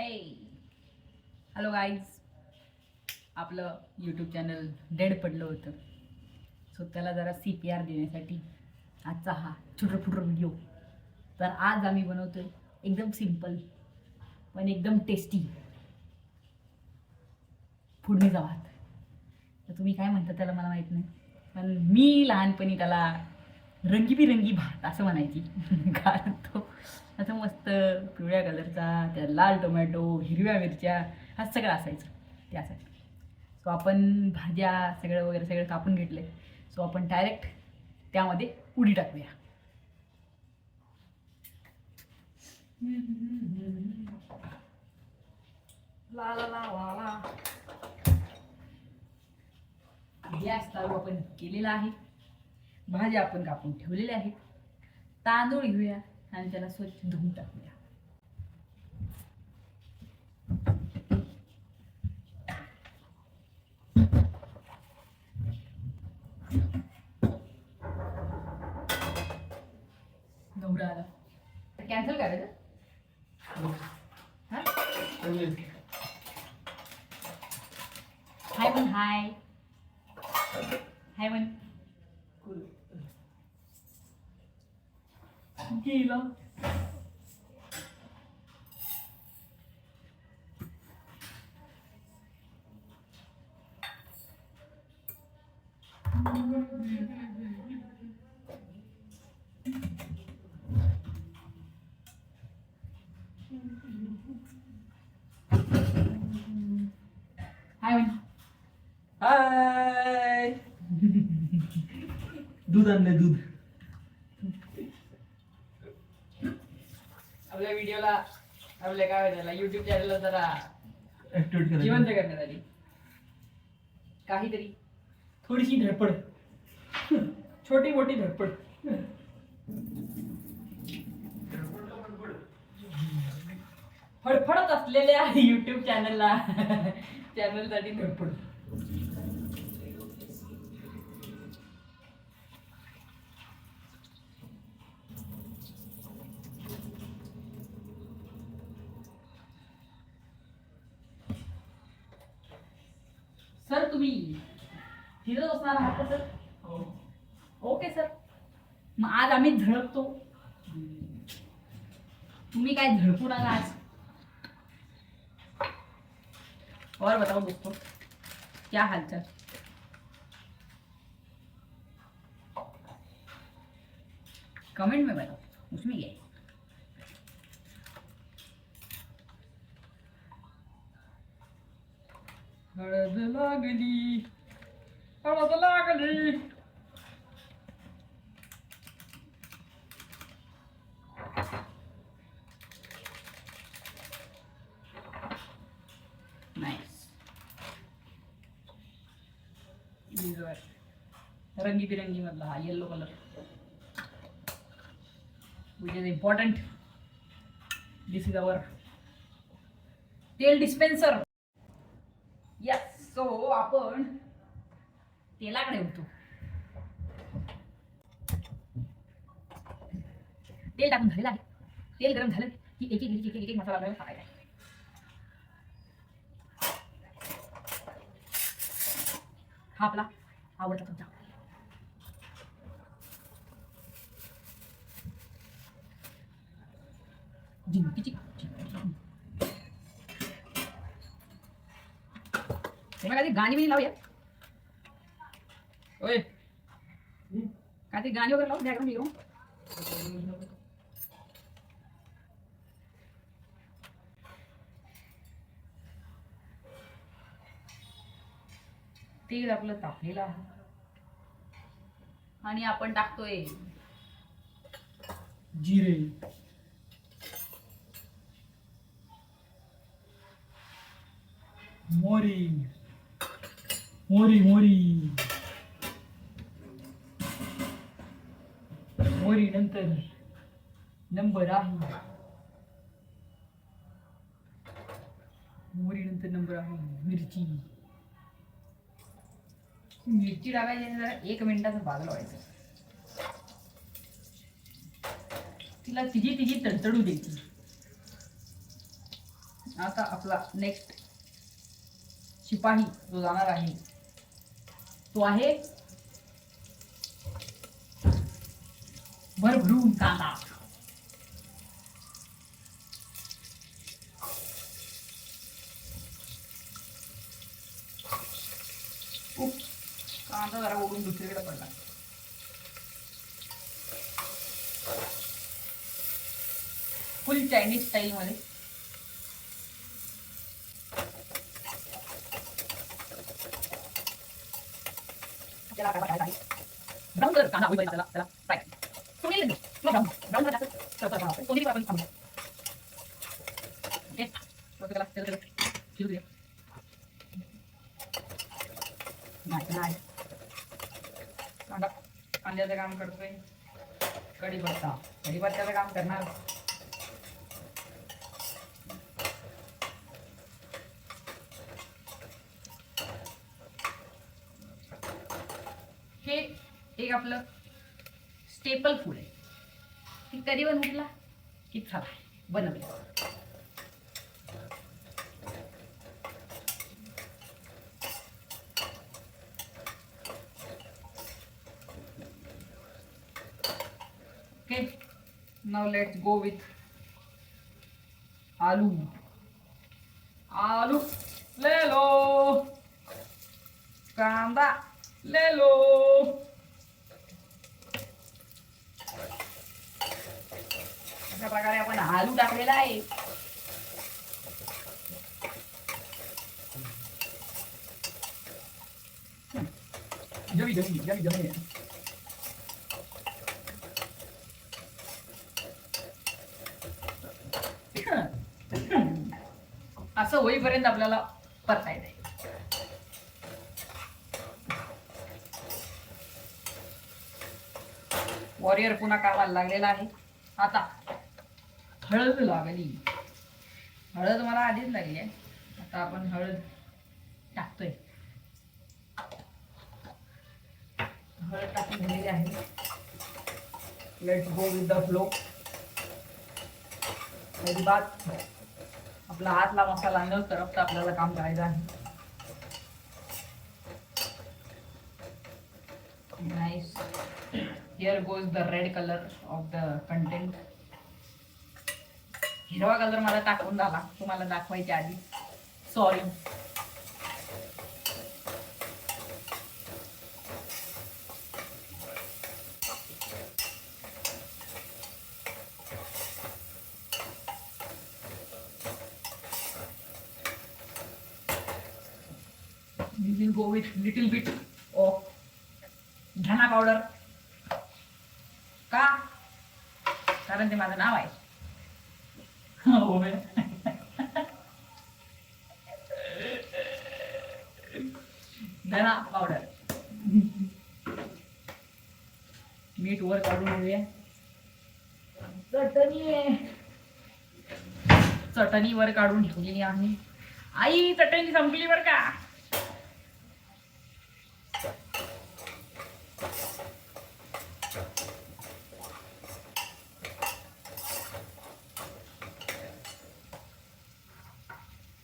हे hello guys, आपलं YouTube channel dead पडलं होतं, सो त्याला जरा CPR देण्यासाठी आजचा हा छोटरफुटर व्हिडिओ. तर आज आम्ही बनवतोय एकदम सिंपल पण एकदम टेस्टी फोडणीचा भात. तर तुम्ही काय म्हणता त्याला मला माहीत नाही, पण मी लहानपणी त्याला रंगीबिरंगी भात असं म्हणायची. कारण तो असं मस्त पिवळ्या कलरचा, त्या लाल टोमॅटो, हिरव्या मिरच्या, हा सगळं असायचं त्यासाठी. सो आपण भाज्या सगळं कापून घेतले. सो आपण डायरेक्ट त्यामध्ये उडी टाकूया. ला ला ला ला ला. गॅस चालू आपण केलेला आहे. भाज्या आपण कापून ठेवलेल्या आहेत. तांदूळ घेऊया आणि त्याला स्वच्छ धुवून टाकूया. नवरा आला कॅन्सल करायचं. हाय म्हण, हाय हाय म्हण. गेला. हाय म्हण. हाय. दूध आणले, दूध. आपल्या व्हिडिओला, आपल्या काय त्याला युट्यूब चॅनलला जरा ऍक्टिव्हेट करा. जिवंत करण्यात आली. काहीतरी थोडीशी धडपड, छोटी मोठी धडपड. फडफडत असलेल्या युट्यूब चॅनलसाठी धडपड. सर तुम्ही तिथं बसणार आहात का सर? Okay sir. मग आज आम्ही झळकतो. तुम्ही काय झळकू नका आज. और बताओ दोस्तों, क्या हालचाल? कमेंट में बताओ, उसमें क्या है. हळद लागली, हळद लागली. नाइस. रंगीबिरंगी मधला हा yellow colour, which is important. This is our तेल डिस्पेन्सर. यस. सो आपण तेलाकडे होतो. तेल टाकून झालेलं आहे. तेल गरम झालं की एक एक मसाला टाकायचा आहे. हा आपला आवडता चमचा. जिंकीची काय गाणी बिणी लावूया. ओय काय ते गाणी वगैरे लावून बॅकग्राऊंड बिग्राऊंड. तेल आपलं तापलेलं आहे आणि आपण टाकतोय जिरे, मोरी मोरी मोरी मोरी. नंतर नंबर आहे मोरी. नंतर नंबर आहे मिरची. मिरची टाकायची आणि जरा 1 मिनिटाचं बाजूला व्हायचं. तिला तिची तडतडू द्यायची. आता आपला नेक्स्ट शिपाही जो जाणार आहे तो आहे भरभरून कांदा. कांदा जरा ओढून दुसरीकडे पडला. फुल चायनीज स्टाईल मध्ये ब्राऊन कलर कांदा होईल त्याला फ्राय सोनेरी ब्राऊन ब्राऊन झाला तर सोनेरी आपण थांबू. ओके त्याला शिजू दे. नाही कांदा कांद्याचं काम करतोय. कढीपत्त्याचं काम करणार. हे एक आपलं स्टेपल फूड आहे. की कधी पण उठला की चला बनवलं. Okay, now let's go with आलू. आलू ले लो, कांदा ले लो. अशा प्रकारे आपण आलू टाकलेला आहे. जमी जमी जमी जमी. असं होईपर्यंत आपल्याला परतायचं आहे. वॉरियर पुन्हा कामाला लागलेला आहे. आता हळद लागली. हळद मला आधीच लागली आहे. आता आपण हळद टाकतोय. हळद टाकून झालेली आहे. Let's go with the flow. अजिबात आपला हातला मसाला न करपता आपल्याला काम करायचं आहे. Nice. Here goes the red colour of the content. हिरवा कलर मला टाकून झाला तुम्हाला दाखवायच्या आधी. Sorry. We will go with little bit of धना पावडर. का? कारण ते माझं नाव आहे. धना पावडर. मीठ वर काढून घेऊया. चटणी वर काढून ठेवलेली आहे. आई चटणी संपली बर का.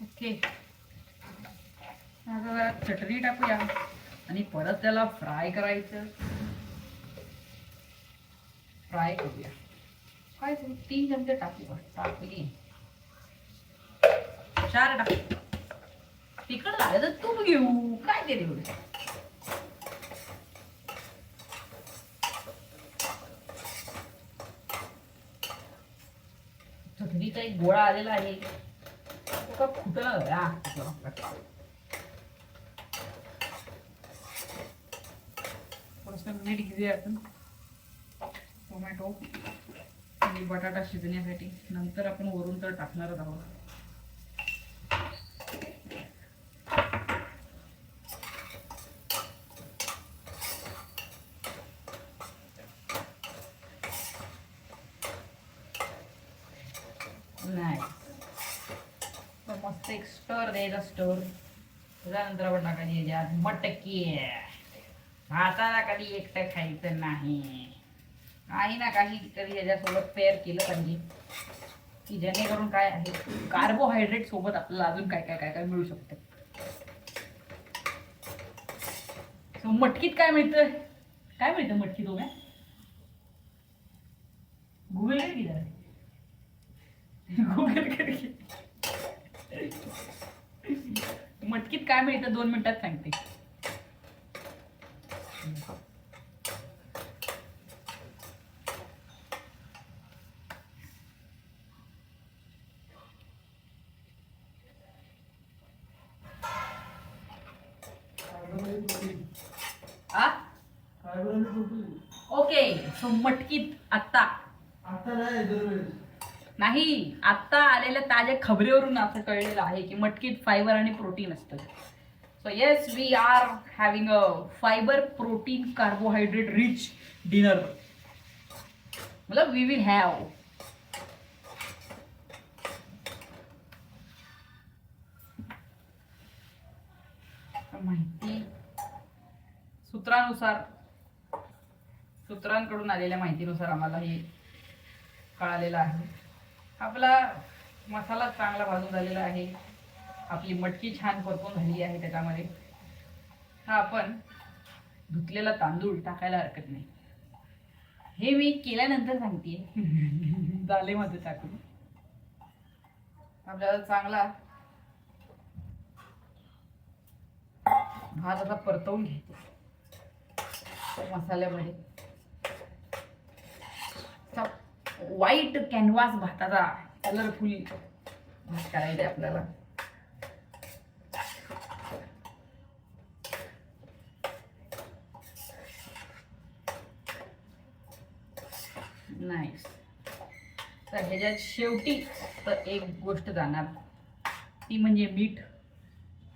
ओके आता चटणी टाकूया आणि परत त्याला फ्राय करायचं. फ्राय करूया. काय 3 चमचे टाकू. टाकली 4 टाकू. तिखट झालं तर तूप घेऊ. काय ते एवढं. चटणीचा एक गोळा आलेला आहे. फुटला थोडंसं मीठ घेऊया आपण. टोमॅटो आणि बटाटा शिजण्यासाठी. नंतर आपण वरून तर टाकणारच आहोत. नाही मस्त एक स्टर द्यायचा. स्टर त्याच्यानंतर आपण टाकायची याच्यात मटकी. भाताला कधी एकटं खायचं नाही. काही ना काही तरी याच्यासोबत पेअर केलं पाहिजे. की जेणेकरून काय आहे कार्बोहायड्रेट सोबत आपल्याला अजून काय काय काय काय मिळू शकतं. सो मटकीत काय मिळतं? काय मिळतं मटकीत? हो गूगल कर की जरा. गूगल कर की. मटकीत काय मिळतं 2 मिनिटात सांगते. आ ओके. सो मटकीत आत्ता आता नाही दरवेळेस. नाही, आत्ता आलेल्या ताज्या खबरेवरून असं कळलेलं आहे की मटकीत फायबर आणि प्रोटीन असतं. So yes, we are having a fibre protein carbohydrate rich dinner. मतलब वी विल हॅव. माहिती सूत्रांकडून आलेल्या माहितीनुसार आम्हाला हे कळालेलं आहे. आपला मसाला चांगला भाजून झालेला आहे. आपली मटकी छान परतून झाली आहे. त्याच्यामध्ये हा आपण धुतलेला तांदूळ टाकायला हरकत नाही. हे मी केल्यानंतर सांगते. झाले मध्ये टाकून आपल्याला चांगला भात असा परतवून घ्यायचा मसाल्यामध्ये. व्हाईट कॅनव्हास भाताचा कलरफुल भात करायचा आहे आपल्याला. नाईस. तर ह्याच्यात शेवटी तर एक गोष्ट जाणार, ती म्हणजे मीठ,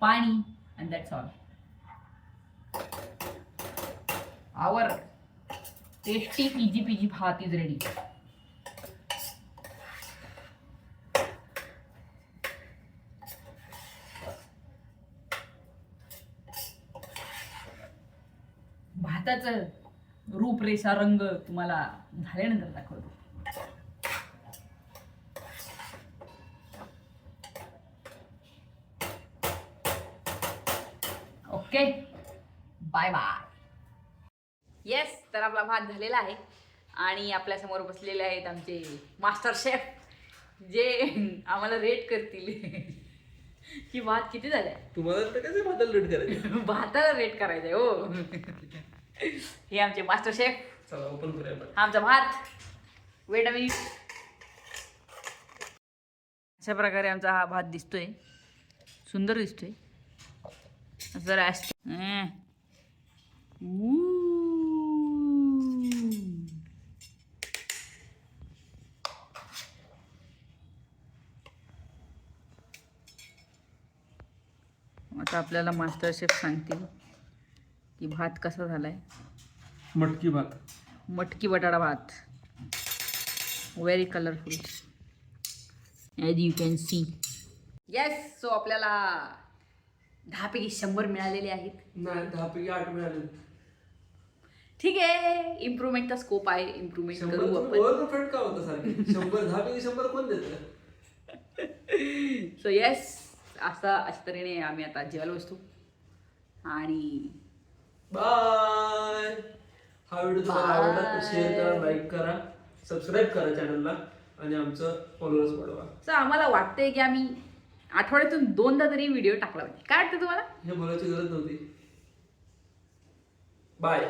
पाणी, and that's all. Our tasty PG bhaat is ready. भाताचं रूपरेषा रंग तुम्हाला झाल्यानंतर दाखवतो. Okay, bye bye. येस, तर आपला भात झालेला आहे आणि आपल्यासमोर बसलेले आहेत आमचे मास्टर शेफ, जे आम्हाला रेट करतील की भात किती झालाय. तुम्हाला तर कसं भाताला रेट करायचं? भाताला रेट करायचंय हो. हे आमचे मास्टर शेफ. चला ओपन करूया आपण. आमचा भात. Weight a minute. अशा प्रकारे आमचा हा भात दिसतोय. सुंदर दिसतोय. जरा आता आपल्याला मास्टर शेफ सांगतील की भात कसा झालाय. मटकी भात, मटकी बटाटा भात. Very colourful as you can see. Yes. So आपल्याला 10 पैकी 100 मिळालेले आहेत. नाही 10 पैकी 8 मिळाले. ठीक आहे, इम्प्रूव्हमेंटचा स्कोप आहे. इम्प्रूव्हमेंट करू आपण. ओव्हरकॉन्फिडंट का होतं सारखी? 100 10 पैकी 100 कोण देतं? सो येस, अशा तऱ्हेने आम्ही आता जेवायला बसतो आणि बाय. हा व्हिडिओ तुम्हाला आवडला तर शेअर करा, लाईक करा, सबस्क्राईब करा चॅनलला आणि आमचं फॉलोअर्स वाढवा. सो आम्हाला वाटतंय की आम्ही आठवड्यातून 2दा तरी व्हिडिओ टाकला पाहिजे. काय वाटतं तुम्हाला? हे बोलायची गरज नव्हती. बाय.